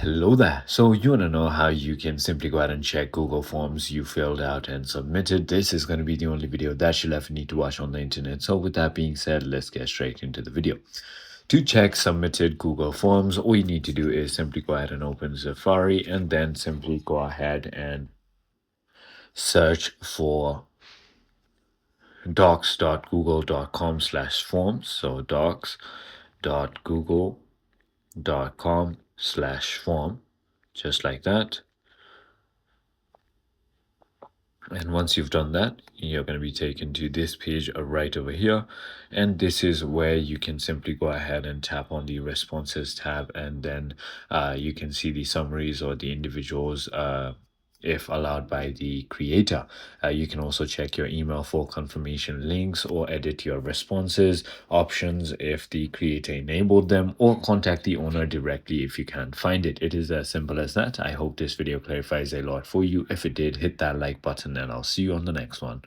Hello there. So you want to know how you can simply go ahead and check Google Forms you filled out and submitted. This is going to be the only video that you'll ever need to watch on the internet. So with that being said, let's get straight into the video. To check submitted Google Forms, all you need to do is simply go ahead and open Safari and then simply go ahead and search for docs.google.com/forms. So docs.google.com/form, just like that. And once you've done that, you're going to be taken to this page right over here. And this is where you can simply go ahead and tap on the responses tab, and then you can see the summaries or the individuals if allowed by the creator. You can also check your email for confirmation links or edit your responses options if the creator enabled them, or contact the owner directly if you can't find it. It is as simple as that. I hope this video clarifies a lot for you. If it did, hit that like button and I'll see you on the next one.